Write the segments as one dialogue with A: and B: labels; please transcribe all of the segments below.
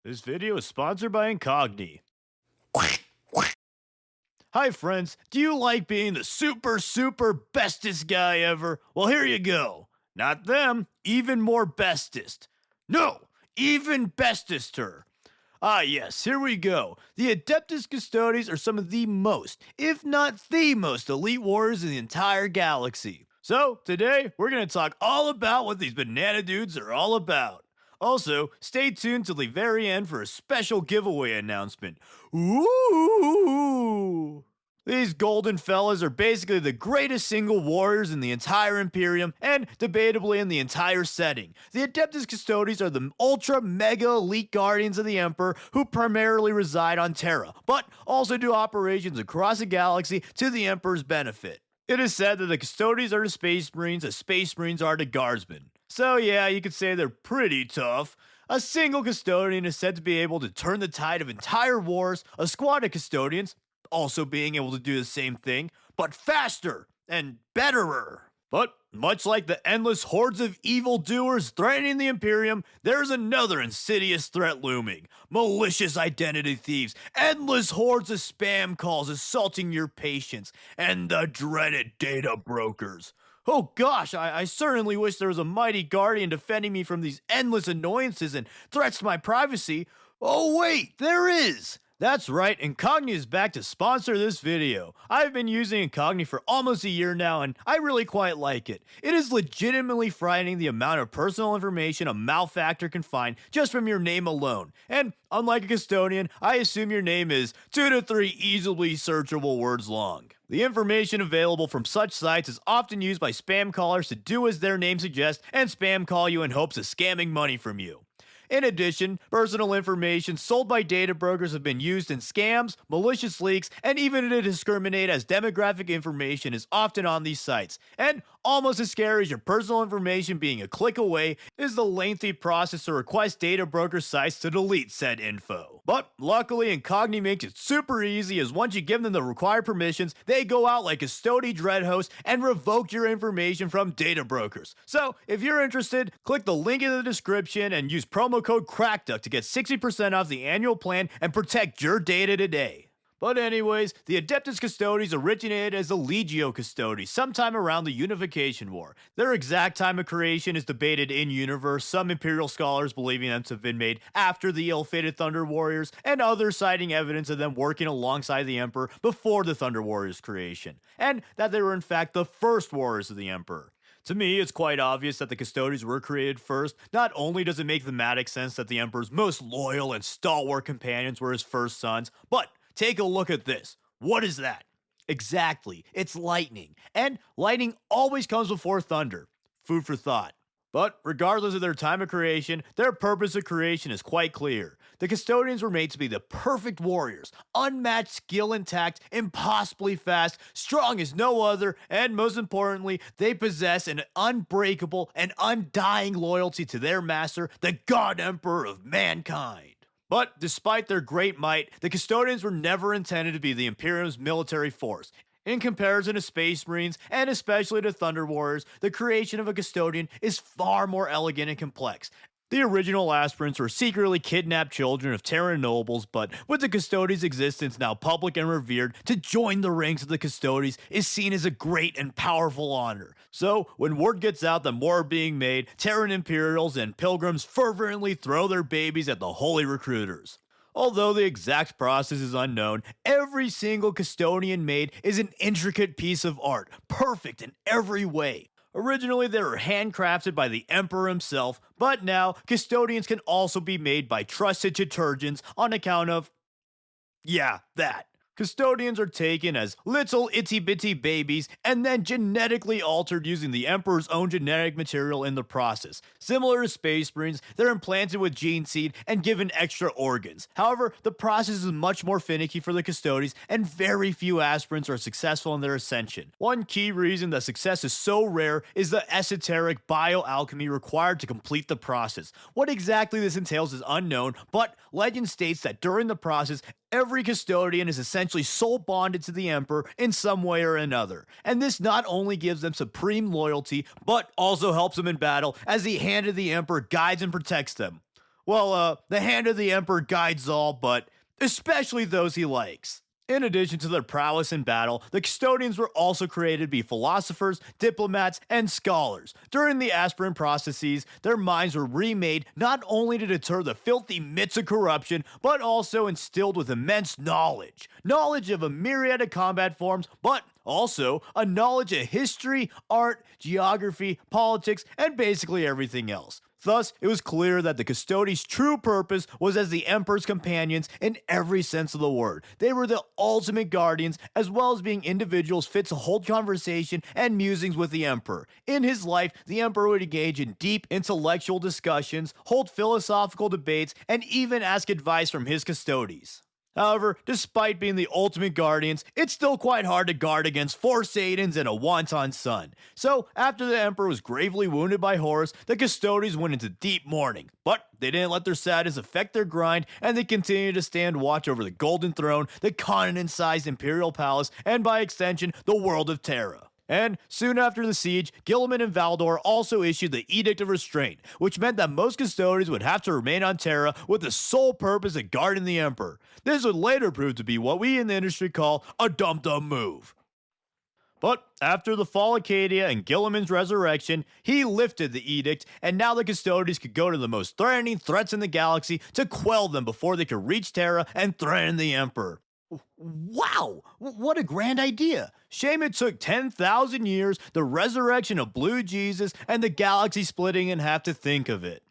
A: This video is sponsored by Incogni. Hi friends, do you like being the super bestest guy ever? Well, here you go. Not them, even more bestest. No, even bestester. Ah yes, here we go. The Adeptus Custodes are some of the most, if not the most elite warriors in the entire galaxy. So, today, we're gonna talk all about what these banana dudes are all about. Also, stay tuned till the very end for a special giveaway announcement. Ooh! These golden fellas are basically the greatest single warriors in the entire Imperium and debatably in the entire setting. The Adeptus Custodes are the ultra mega elite guardians of the Emperor who primarily reside on Terra, but also do operations across the galaxy to the Emperor's benefit. It is said that the Custodes are the Space Marines as Space Marines are the Guardsmen. So yeah, you could say they're pretty tough. A single Custodian is said to be able to turn the tide of entire wars, a squad of Custodians also being able to do the same thing, but faster and betterer. But much like the endless hordes of evildoers threatening the Imperium, there's another insidious threat looming. Malicious identity thieves, endless hordes of spam calls assaulting your patience, and the dreaded data brokers. Oh gosh, I certainly wish there was a mighty guardian defending me from these endless annoyances and threats to my privacy. Oh wait, there is! That's right, Incogni is back to sponsor this video. I've been using Incogni for almost a year now and I really quite like it. It is legitimately frightening the amount of personal information a malefactor can find just from your name alone. And unlike a custodian, I assume your name is 2 to 3 easily searchable words long. The information available from such sites is often used by spam callers to do as their name suggests and spam call you in hopes of scamming money from you. In addition, personal information sold by data brokers have been used in scams, malicious leaks, and even to discriminate as demographic information is often on these sites. And almost as scary as your personal information being a click away is the lengthy process to request data broker sites to delete said info. But luckily, Incogni makes it super easy as once you give them the required permissions, they go out like a Custode dread host and revoke your information from data brokers. So, if you're interested, click the link in the description and use promo code CRACKDUCK to get 60% off the annual plan and protect your data today. But anyways, the Adeptus Custodes originated as the Legio Custodes sometime around the Unification War. Their exact time of creation is debated in-universe, some Imperial scholars believing them to have been made after the ill-fated Thunder Warriors, and others citing evidence of them working alongside the Emperor before the Thunder Warriors' creation, and that they were in fact the first warriors of the Emperor. To me, it's quite obvious that the Custodes were created first. Not only does it make thematic sense that the Emperor's most loyal and stalwart companions were his first sons, but take a look at this. What is that? Exactly, it's lightning. And lightning always comes before thunder. Food for thought. But regardless of their time of creation, their purpose of creation is quite clear. The Custodians were made to be the perfect warriors, unmatched skill intact, impossibly fast, strong as no other, and most importantly, they possess an unbreakable and undying loyalty to their master, the God Emperor of mankind. But despite their great might, the Custodians were never intended to be the Imperium's military force. In comparison to Space Marines, and especially to Thunder Warriors, the creation of a Custodian is far more elegant and complex. The original aspirants were secretly kidnapped children of Terran nobles, but with the Custodes' existence now public and revered, to join the ranks of the Custodes is seen as a great and powerful honor. So, when word gets out that more are being made, Terran Imperials and Pilgrims fervently throw their babies at the holy recruiters. Although the exact process is unknown, every single Custodian made is an intricate piece of art, perfect in every way. Originally, they were handcrafted by the Emperor himself, but now, Custodians can also be made by trusted Chiturgians on account of, yeah, that. Custodians are taken as little itty-bitty babies and then genetically altered using the Emperor's own genetic material in the process. Similar to Space Marines, they're implanted with gene seed and given extra organs. However, the process is much more finicky for the Custodes, and very few aspirants are successful in their ascension. One key reason that success is so rare is the esoteric bioalchemy required to complete the process. What exactly this entails is unknown, but legend states that during the process, every Custodian is essentially soul bonded to the Emperor in some way or another, and this not only gives them supreme loyalty, but also helps them in battle as the hand of the Emperor guides and protects them. Well, the hand of the Emperor guides all, but especially those he likes. In addition to their prowess in battle, the custodians were also created to be philosophers, diplomats, and scholars. During the aspirant processes, their minds were remade not only to deter the filthy mitts of corruption, but also instilled with immense knowledge. Knowledge of a myriad of combat forms, but also a knowledge of history, art, geography, politics, and basically everything else. Thus, it was clear that the Custodes' true purpose was as the Emperor's companions in every sense of the word. They were the ultimate guardians, as well as being individuals fit to hold conversation and musings with the Emperor. In his life, the Emperor would engage in deep intellectual discussions, hold philosophical debates, and even ask advice from his Custodes. However, despite being the ultimate guardians, it's still quite hard to guard against 4 Satans and a wanton son. So, after the Emperor was gravely wounded by Horus, the Custodes went into deep mourning. But they didn't let their sadness affect their grind, and they continued to stand watch over the Golden Throne, the continent-sized Imperial Palace, and by extension, the world of Terra. And soon after the siege, Guilliman and Valdor also issued the Edict of Restraint, which meant that most Custodes would have to remain on Terra with the sole purpose of guarding the Emperor. This would later prove to be what we in the industry call a dum-dum move. But after the fall of Cadia and Guilliman's resurrection, he lifted the edict, and now the Custodes could go to the most threatening threats in the galaxy to quell them before they could reach Terra and threaten the Emperor. Wow, what a grand idea. Shame it took 10,000 years, the resurrection of Blue Jesus, and the galaxy splitting in half to think of it.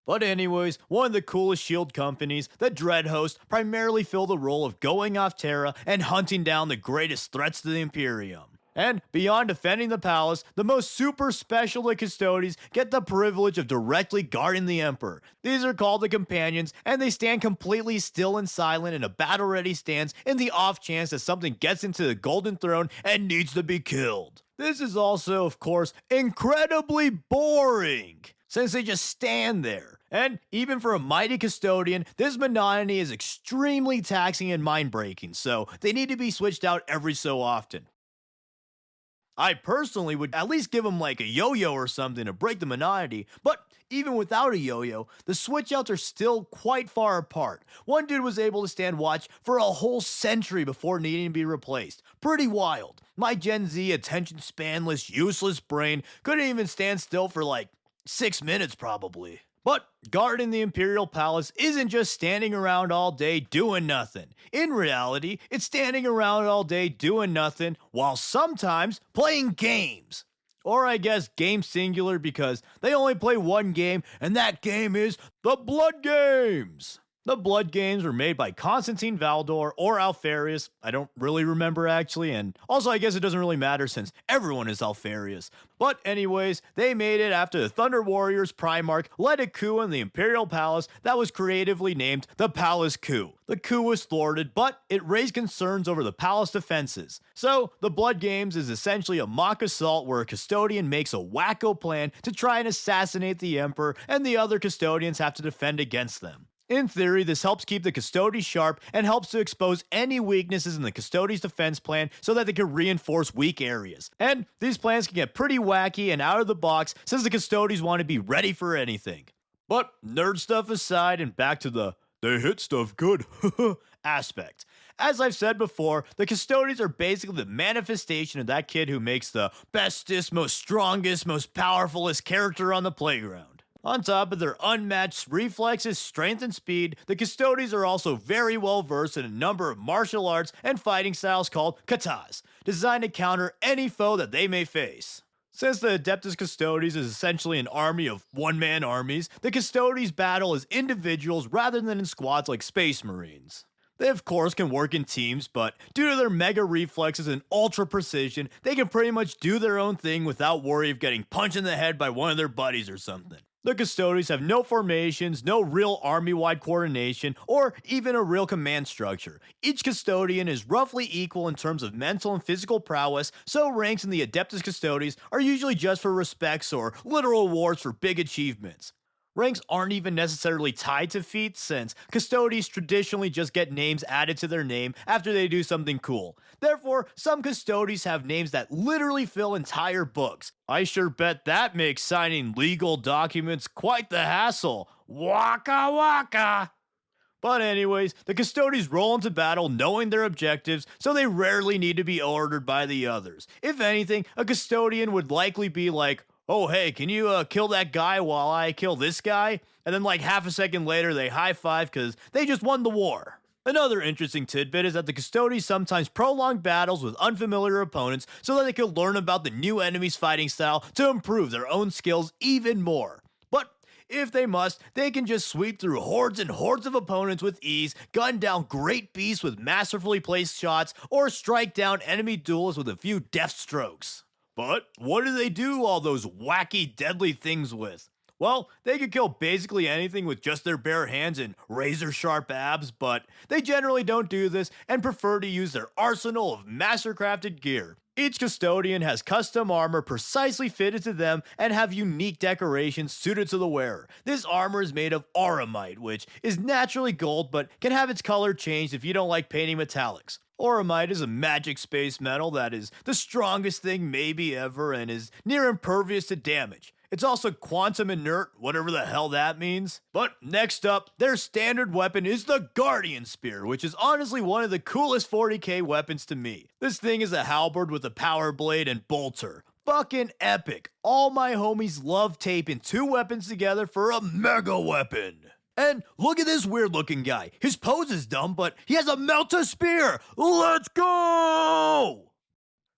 A: But anyways, one of the coolest shield companies, the Dreadhost, primarily fill the role of going off Terra and hunting down the greatest threats to the Imperium. And beyond defending the palace, the most super special the Custodes get the privilege of directly guarding the Emperor. These are called the Companions, and they stand completely still and silent in a battle-ready stance in the off chance that something gets into the Golden Throne and needs to be killed. This is also, of course, incredibly boring, since they just stand there. And even for a mighty custodian, this monotony is extremely taxing and mind-breaking, so they need to be switched out every so often. I personally would at least give them like a yo-yo or something to break the monotony, but even without a yo-yo, the switch outs are still quite far apart. One dude was able to stand watch for a whole century before needing to be replaced. Pretty wild. My Gen Z attention spanless, useless brain couldn't even stand still for like 6 minutes probably. But guarding the Imperial Palace isn't just standing around all day doing nothing. In reality, it's standing around all day doing nothing while sometimes playing games. Or I guess game singular because they only play one game, and that game is the Blood Games. The Blood Games were made by Constantine Valdor or Alfarius. I don't really remember actually, and also I guess it doesn't really matter since everyone is Alfarius. But anyways, they made it after the Thunder Warriors Primarch led a coup in the Imperial Palace that was creatively named the Palace Coup. The coup was thwarted, but it raised concerns over the palace defenses. So, the Blood Games is essentially a mock assault where a custodian makes a wacko plan to try and assassinate the Emperor, and the other custodians have to defend against them. In theory, this helps keep the Custodes sharp and helps to expose any weaknesses in the Custodes defense plan so that they can reinforce weak areas. And these plans can get pretty wacky and out of the box since the Custodes want to be ready for anything. But nerd stuff aside and back to the they hit stuff good aspect. As I've said before, the Custodes are basically the manifestation of that kid who makes the bestest, most strongest, most powerfulest character on the playground. On top of their unmatched reflexes, strength, and speed, the Custodes are also very well versed in a number of martial arts and fighting styles called katas, designed to counter any foe that they may face. Since the Adeptus Custodes is essentially an army of one-man armies, the Custodes battle as individuals rather than in squads like Space Marines. They of course can work in teams, but due to their mega reflexes and ultra precision, they can pretty much do their own thing without worry of getting punched in the head by one of their buddies or something. The Custodes have no formations, no real army-wide coordination, or even a real command structure. Each custodian is roughly equal in terms of mental and physical prowess, so ranks in the Adeptus Custodes are usually just for respects or literal awards for big achievements. Ranks aren't even necessarily tied to feats, since Custodes traditionally just get names added to their name after they do something cool. Therefore, some Custodes have names that literally fill entire books. I sure bet that makes signing legal documents quite the hassle. Waka waka! But anyways, the Custodes roll into battle knowing their objectives, so they rarely need to be ordered by the others. If anything, a Custodian would likely be like, oh hey, can you kill that guy while I kill this guy? And then like half a second later they high five because they just won the war. Another interesting tidbit is that the Custodes sometimes prolong battles with unfamiliar opponents so that they can learn about the new enemy's fighting style to improve their own skills even more. But if they must, they can just sweep through hordes and hordes of opponents with ease, gun down great beasts with masterfully placed shots, or strike down enemy duelists with a few deft strokes. But what do they do all those wacky, deadly things with? Well, they could kill basically anything with just their bare hands and razor-sharp abs, but they generally don't do this and prefer to use their arsenal of master-crafted gear. Each Custodian has custom armor precisely fitted to them and have unique decorations suited to the wearer. This armor is made of auramite, which is naturally gold but can have its color changed if you don't like painting metallics. Auramite is a magic space metal that is the strongest thing maybe ever and is near impervious to damage. It's also quantum inert, whatever the hell that means. But next up, their standard weapon is the Guardian Spear, which is honestly one of the coolest 40k weapons to me. This thing is a halberd with a power blade and bolter. Fucking epic. All my homies love taping two weapons together for a mega weapon. And look at this weird looking guy. His pose is dumb, but he has a melta spear. Let's go!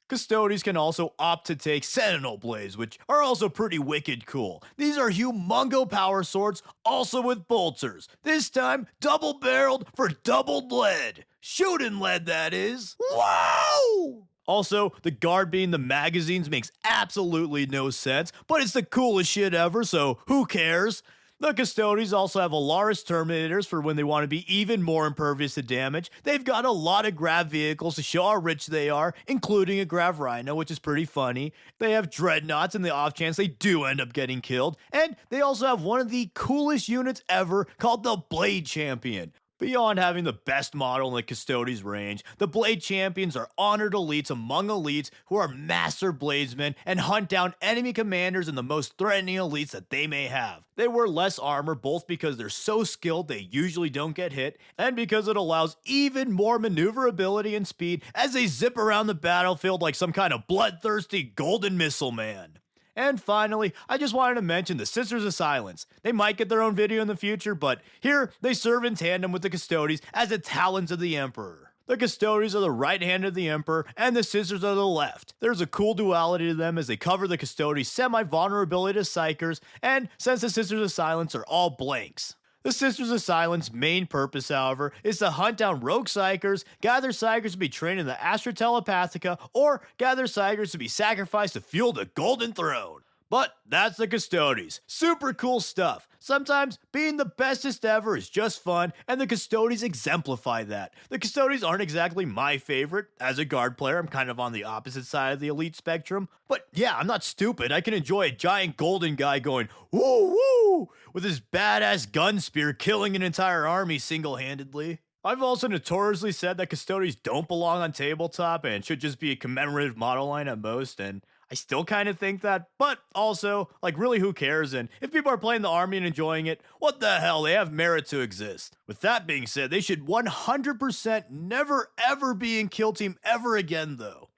A: Custodes can also opt to take Sentinel Blades, which are also pretty wicked cool. These are humongo power swords, also with bolters. This time, double-barreled for doubled lead. Shooting lead, that is. Wow! Also, the guard being the magazines makes absolutely no sense, but it's the coolest shit ever, so who cares? The Custodes also have Alaris Terminators for when they want to be even more impervious to damage. They've got a lot of grav vehicles to show how rich they are, including a grav rhino, which is pretty funny. They have dreadnoughts in the off chance they do end up getting killed. And they also have one of the coolest units ever called the Blade Champion. Beyond having the best model in the Custodes range, the Blade Champions are honored elites among elites who are master bladesmen and hunt down enemy commanders and the most threatening elites that they may have. They wear less armor both because they're so skilled they usually don't get hit, and because it allows even more maneuverability and speed as they zip around the battlefield like some kind of bloodthirsty golden missile man. And finally, I just wanted to mention the Sisters of Silence. They might get their own video in the future, but here they serve in tandem with the Custodes as the talons of the Emperor. The Custodes are the right hand of the Emperor, and the Sisters are the left. There's a cool duality to them as they cover the Custodes' semi-vulnerability to Psychers, and since the Sisters of Silence are all blanks. The Sisters of Silence's main purpose, however, is to hunt down rogue Psychers, gather Psychers to be trained in the Astra Telepathica, or gather Psychers to be sacrificed to fuel the Golden Throne. But that's the Custodes. Super cool stuff. Sometimes being the bestest ever is just fun, and the Custodes exemplify that. The Custodes aren't exactly my favorite. As a guard player, I'm kind of on the opposite side of the elite spectrum. But yeah, I'm not stupid. I can enjoy a giant golden guy going, woo woo, with his badass gun spear killing an entire army single-handedly. I've also notoriously said that Custodes don't belong on tabletop and should just be a commemorative model line at most, and I still kind of think that, but also, like, really who cares? And if people are playing the army and enjoying it, what the hell, they have merit to exist. With that being said, they should 100% never ever be in Kill Team ever again though.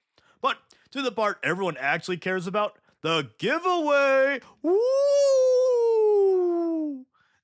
A: But to the part everyone actually cares about, the giveaway! Woo!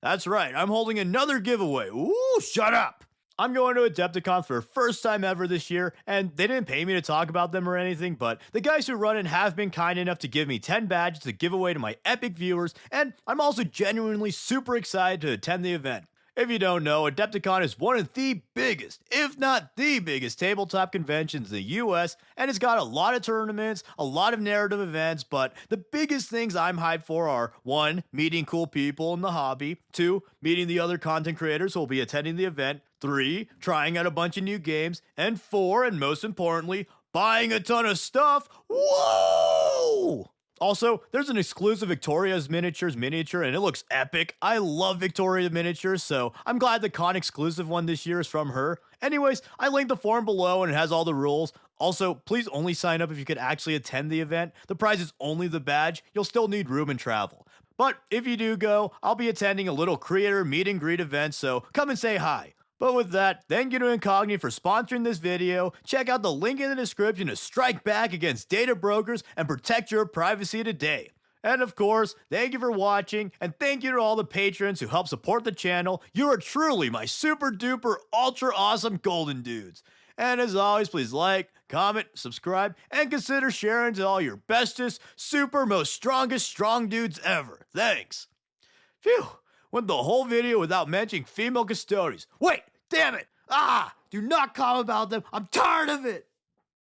A: That's right, I'm holding another giveaway. Ooh, shut up! I'm going to Adepticon for the first time ever this year, and they didn't pay me to talk about them or anything, but the guys who run it have been kind enough to give me 10 badges to give away to my epic viewers, and I'm also genuinely super excited to attend the event. If you don't know, Adepticon is one of the biggest, if not the biggest, tabletop conventions in the US, and it's got a lot of tournaments, a lot of narrative events, but the biggest things I'm hyped for are 1. Meeting cool people in the hobby, 2. Meeting the other content creators who will be attending the event, 3. Trying out a bunch of new games, and 4, and most importantly, buying a ton of stuff. Whoa! Also, there's an exclusive Victoria's Miniatures miniature, and it looks epic. I love Victoria miniatures, so I'm glad the con exclusive one this year is from her. Anyways, I linked the forum below and it has all the rules. Also, please only sign up if you can actually attend the event. The prize is only the badge. You'll still need room and travel. But if you do go, I'll be attending a little creator meet and greet event, so come and say hi. But with that, thank you to Incogni for sponsoring this video. Check out the link in the description to strike back against data brokers and protect your privacy today. And of course, thank you for watching, and thank you to all the patrons who help support the channel. You are truly my super duper ultra awesome golden dudes. And as always, please like, comment, subscribe, and consider sharing to all your bestest, super, most strongest strong dudes ever. Thanks. Phew. Went the whole video without mentioning female Custodes. Wait, damn it! Do not comment about them. I'm tired of it.